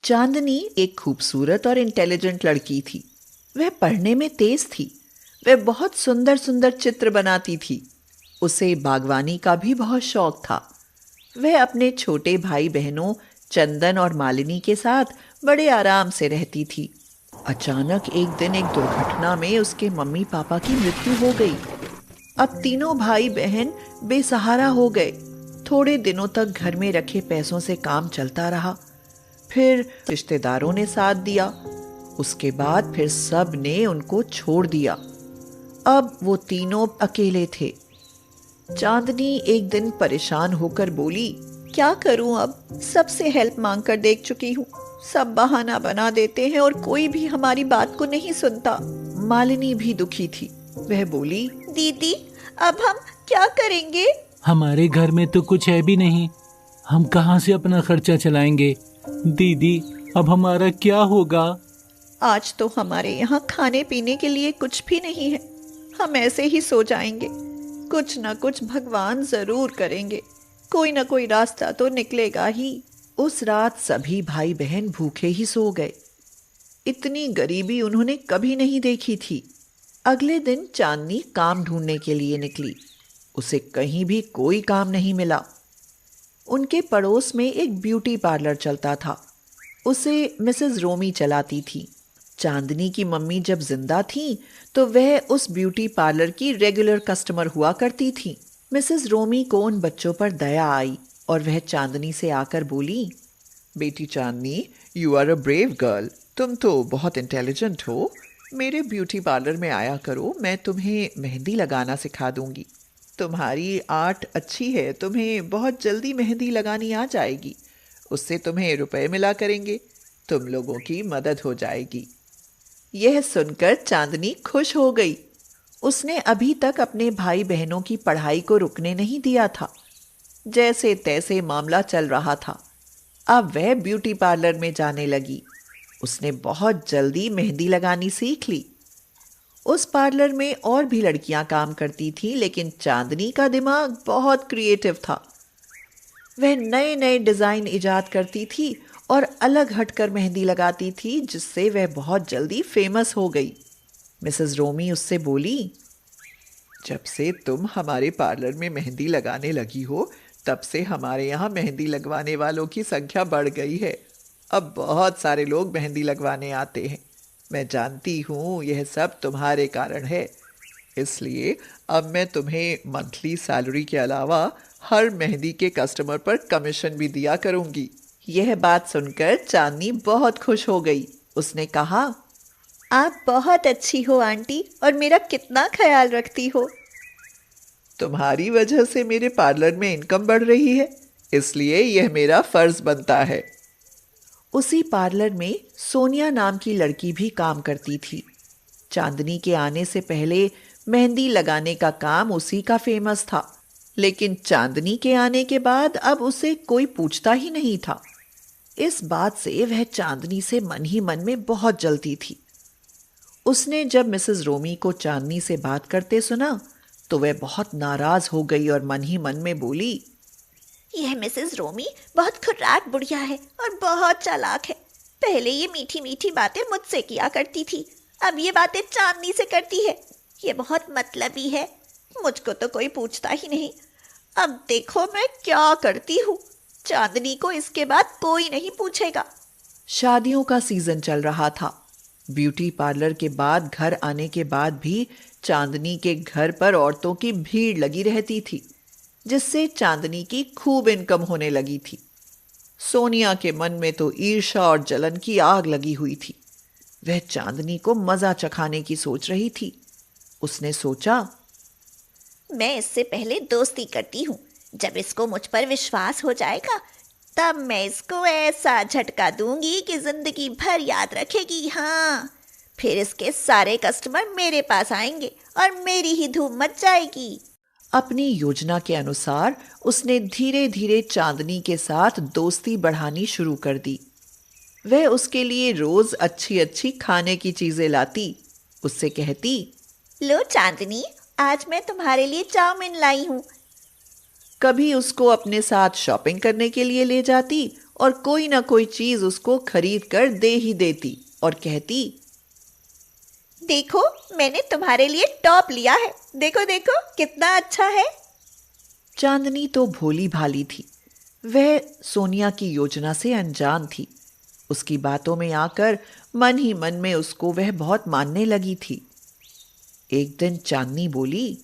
चांदनी एक खूबसूरत और इंटेलिजेंट लड़की थी। वह पढ़ने में तेज थी। वह बहुत सुंदर सुंदर चित्र बनाती थी। उसे बागवानी का भी बहुत शौक था। वह अपने छोटे भाई बहनों चंदन और मालिनी के साथ बड़े आराम से रहती थी। अचानक एक दिन एक दुर्घटना में उसके मम्मी पापा की मृत्यु हो गई। अब तीनों भाई बहन बेसहारा हो गए। थोड़े दिनों तक घर में रखे पैसों से काम चलता रहा। फिर रिश्तेदारों ने साथ दिया। उसके बाद फिर सब ने उनको छोड़ दिया। अब वो तीनों अकेले थे। चांदनी एक दिन परेशान होकर बोली, क्या करूं अब? सबसे हेल्प मांग कर देख चुकी हूँ। सब बहाना बना देते हैं और कोई भी हमारी बात को नहीं सुनता। मालिनी भी दुखी थी। वह बोली, दीदी, अब हम क्या करेंगे? हमारे घर में तो कुछ है भी नहीं, हम कहाँ से अपना खर्चा चलाएंगे? दीदी, अब हमारा क्या होगा? आज तो हमारे यहाँ खाने पीने के लिए कुछ भी नहीं है। हम ऐसे ही सो जाएंगे। कुछ न कुछ भगवान जरूर करेंगे। कोई न कोई रास्ता तो निकलेगा ही। उस रात सभी भाई बहन भूखे ही सो गए। इतनी गरीबी उन्होंने कभी नहीं देखी थी। अगले दिन चांदनी काम ढूंढने के लिए निकली। उसे कहीं भी कोई काम नहीं मिला। उनके पड़ोस में एक ब्यूटी पार्लर चलता था। उसे मिसेस रोमी चलाती थी। चांदनी की मम्मी जब जिंदा थी तो वह उस ब्यूटी पार्लर की रेगुलर कस्टमर हुआ करती थी। मिसेस रोमी को उन बच्चों पर दया आई और वह चांदनी से आकर बोली, बेटी Chandni, you are a brave girl. तुम तो बहुत इंटेलिजेंट हो। मेरे ब्यूटी पार्लर में आया करो, मैं तुम्हें मेहंदी लगाना सिखा दूंगी। तुम्हारी आर्ट अच्छी है, तुम्हें बहुत जल्दी मेहंदी लगानी आ जाएगी। उससे तुम्हें रुपए मिला करेंगे। तुम लोगों की मदद हो जाएगी। यह सुनकर चांदनी खुश हो गई। उसने अभी तक अपने भाई बहनों की पढ़ाई को रुकने नहीं दिया था। जैसे तैसे मामला चल रहा था। अब वह ब्यूटी पार्लर में जाने लगी। उसने बहुत जल्दी मेहंदी लगानी सीख ली। उस पार्लर में और भी लड़कियां काम करती थीं, लेकिन चांदनी का दिमाग बहुत क्रिएटिव था। वह नए नए डिजाइन इजाद करती थी और अलग हटकर मेहंदी लगाती थी, जिससे वह बहुत जल्दी फेमस हो गई। मिसेस रोमी उससे बोली, जब से तुम हमारे पार्लर में मेहंदी लगाने लगी हो, तब से हमारे यहाँ मेहंदी लगवाने वालों की संख्या बढ़ गई है। अब बहुत सारे लोग मेहंदी लगवाने आते हैं। मैं जानती हूँ यह सब तुम्हारे कारण है। इसलिए अब मैं तुम्हें मंथली सैलरी के अलावा हर मेहंदी के कस्टमर पर कमीशन भी दिया करूँगी। यह बात सुनकर चांदनी बहुत खुश हो गई। उसने कहा, आप बहुत अच्छी हो आंटी, और मेरा कितना ख्याल रखती हो। तुम्हारी वजह से मेरे पार्लर में इनकम बढ़ रही है, इसलिए यह मेरा फर्ज बनता है। उसी पार्लर में सोनिया नाम की लड़की भी काम करती थी। चांदनी के आने से पहले मेहंदी लगाने का काम उसी का फेमस था, लेकिन चांदनी के आने के बाद अब उसे कोई पूछता ही नहीं था। इस बात से वह चांदनी से मन ही मन में बहुत जलती थी। उसने जब मिसेस रोमी को चांदनी से बात करते सुना तो वह बहुत नाराज हो गई और मन ही मन में बोली, यह मिसेस रोमी बहुत खुर्राट बुढ़िया है और बहुत चालाक है। पहले ये मीठी मीठी बातें मुझसे किया करती थी, अब ये बातें चांदनी से करती है। ये बहुत मतलबी है। मुझको तो कोई पूछता ही नहीं। अब देखो मैं क्या करती हूँ। चांदनी को इसके बाद कोई नहीं पूछेगा। शादियों का सीजन चल रहा था। ब्यूटी पार्लर के बाद घर आने के बाद भी चांदनी के घर पर औरतों की भीड़ लगी रहती थी, जिससे चांदनी की खूब इनकम होने लगी थी। सोनिया के मन में तो ईर्ष्या और जलन की आग लगी हुई थी। वह चांदनी को मजा चखाने की सोच रही थी। उसने सोचा, मैं इससे पहले दोस्ती करती हूँ। जब इसको मुझ पर विश्वास हो जाएगा तब मैं इसको ऐसा झटका दूंगी कि जिंदगी भर याद रखेगी। हाँ, फिर इसके सारे कस्टमर मेरे पास आएंगे और मेरी ही धूम मच जाएगी। अपनी योजना के अनुसार उसने धीरे धीरे चांदनी के साथ दोस्ती बढ़ानी शुरू कर दी। वह उसके लिए रोज अच्छी अच्छी खाने की चीजें लाती। उससे कहती, लो चांदनी, आज मैं तुम्हारे लिए चाउमीन लाई हूँ। कभी उसको अपने साथ शॉपिंग करने के लिए ले जाती और कोई ना कोई चीज उसको खरीद कर दे ही देती और कहती, देखो मैंने तुम्हारे लिए टॉप लिया है, देखो देखो कितना अच्छा है। चांदनी तो भोली भाली थी। वह सोनिया की योजना से अनजान थी। उसकी बातों में आकर मन ही मन में उसको वह बहुत मानने लगी थी। एक दिन चांदनी बोली,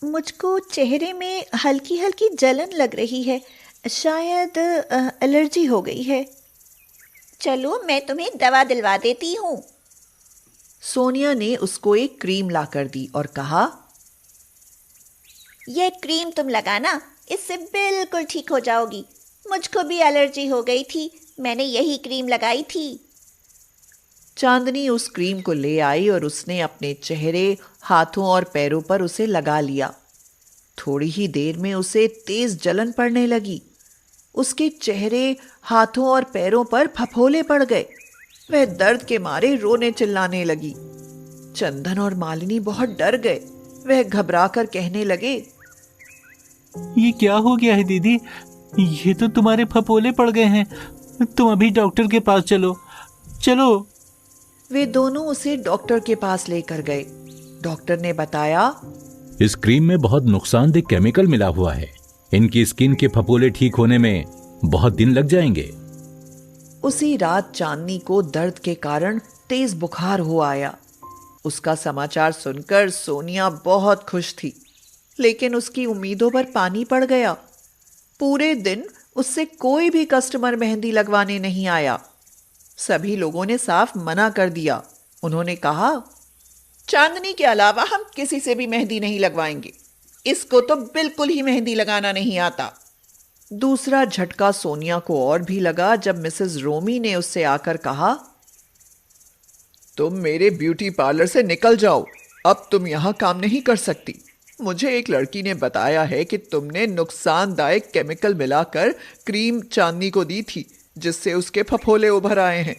मुझको चेहरे में हल्की हल्की जलन लग रही है, शायद एलर्जी हो गई है। चलो मैं तुम्हें दवा दिलवा देती हूँ। सोनिया ने उसको एक क्रीम लाकर दी और कहा, यह क्रीम तुम लगाना, इससे बिल्कुल ठीक हो जाओगी। मुझको भी एलर्जी हो गई थी, मैंने यही क्रीम लगाई थी। चांदनी उस क्रीम को ले आई और उसने अपने चेहरे, हाथों और पैरों पर उसे लगा लिया। थोड़ी ही देर में उसे तेज जलन पड़ने लगी। उसके चेहरे, हाथों और पैरों पर फफोले पड़ गए। वह दर्द के मारे रोने चिल्लाने लगी। चंदन और मालिनी बहुत डर गए। वह घबरा कर कहने लगे, ये क्या हो गया है दीदी? ये तो तुम्हारे फपोले पड़ गए हैं। तुम अभी डॉक्टर के पास चलो चलो। वे दोनों उसे डॉक्टर के पास लेकर गए। डॉक्टर ने बताया, इस क्रीम में बहुत नुकसानदेह केमिकल मिला हुआ है। इनकी स्किन के फपोले ठीक होने में बहुत दिन लग जाएंगे। उसी रात चांदनी को दर्द के कारण तेज बुखार हो आया। उसका समाचार सुनकर सोनिया बहुत खुश थी, लेकिन उसकी उम्मीदों पर पानी पड़ गया। पूरे दिन उससे कोई भी कस्टमर मेहंदी लगवाने नहीं आया। सभी लोगों ने साफ मना कर दिया। उन्होंने कहा, चांदनी के अलावा हम किसी से भी मेहंदी नहीं लगवाएंगे। इसको तो बिल्कुल ही मेहंदी लगाना नहीं आता। दूसरा झटका सोनिया को और भी लगा जब मिसेस रोमी ने उससे आकर कहा, तुम मेरे ब्यूटी पार्लर से निकल जाओ, अब तुम यहाँ काम नहीं कर सकती। मुझे एक लड़की ने बताया है कि तुमने नुकसानदायक केमिकल मिलाकर क्रीम चांदनी को दी थी, जिससे उसके फफोले उभर आए हैं।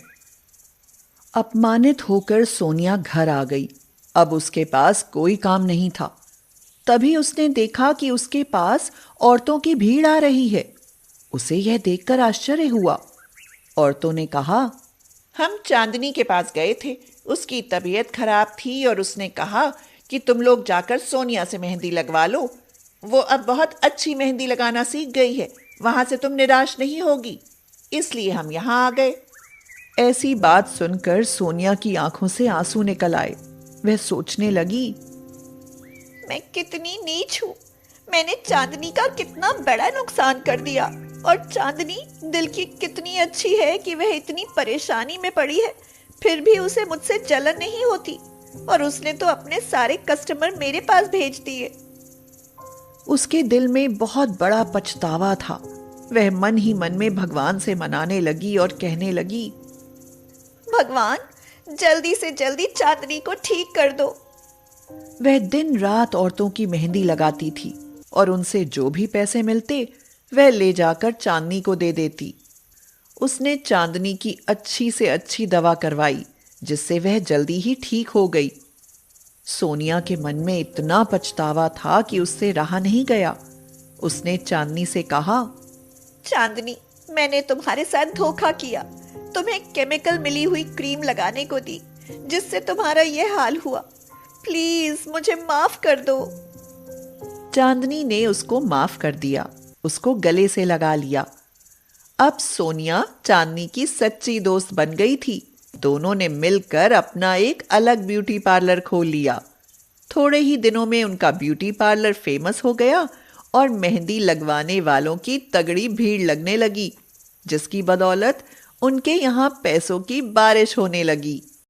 अपमानित होकर सोनिया घर आ गई। अब उसके पास कोई काम नहीं था। तभी उसने देखा कि उसके पास औरतों की भीड़ आ रही है। उसे यह देखकर आश्चर्य हुआ। औरतों ने कहा, हम चांदनी के पास गए थे, उसकी तबीयत खराब थी और उसने कहा कि तुम लोग जाकर सोनिया से मेहंदी लगवा लो। वो अब बहुत अच्छी मेहंदी लगाना सीख गई है, वहां से तुम निराश नहीं होगी, इसलिए हम यहाँ आ गए। ऐसी बात सुनकर सोनिया की आंखों से आंसू निकल आए। वह सोचने लगी, मैं कितनी नीच हूँ। मैंने चांदनी का कितना बड़ा नुकसान कर दिया, और चांदनी दिल की कितनी अच्छी है कि वह इतनी परेशानी में पड़ी है, फिर भी उसे मुझसे जलन नहीं होती, और उसने तो अपने सारे कस्टमर मेरे पास भेज दिए। उसके दिल में बहुत बड़ा पछतावा था। वह मन ही मन में भगवान से मनाने लगी और कहने लगी, भगवान जल्दी से जल्दी चांदनी को ठीक कर दो। वह दिन रात औरतों की मेहंदी लगाती थी और उनसे जो भी पैसे मिलते वह ले जाकर चांदनी को दे देती। उसने चांदनी की अच्छी से अच्छी दवा करवाई, जिससे वह जल्दी ही ठीक हो गई। सोनिया के मन में इतना पछतावा था कि उससे रहा नहीं गया। उसने चांदनी से कहा, चांदनी, मैंने तुम्हारे साथ धोखा किया, तुम्हें केमिकल मिली हुई क्रीम लगाने को दी, जिससे तुम्हारा यह हाल हुआ। प्लीज मुझे माफ कर दो। चांदनी ने उसको माफ कर दिया, उसको गले से लगा लिया। अब सोनिया चांदनी की सच्ची दोस्त बन गई थी। दोनों ने मिलकर अपना एक अलग ब्यूटी पार्लर खोल लिया। थोड़े ही दिनों में उनका ब्यूटी पार्लर फेमस हो गया और मेहंदी लगवाने वालों की तगड़ी भीड़ लगने लगी, जिसकी बदौलत उनके यहाँ पैसों की बारिश होने लगी।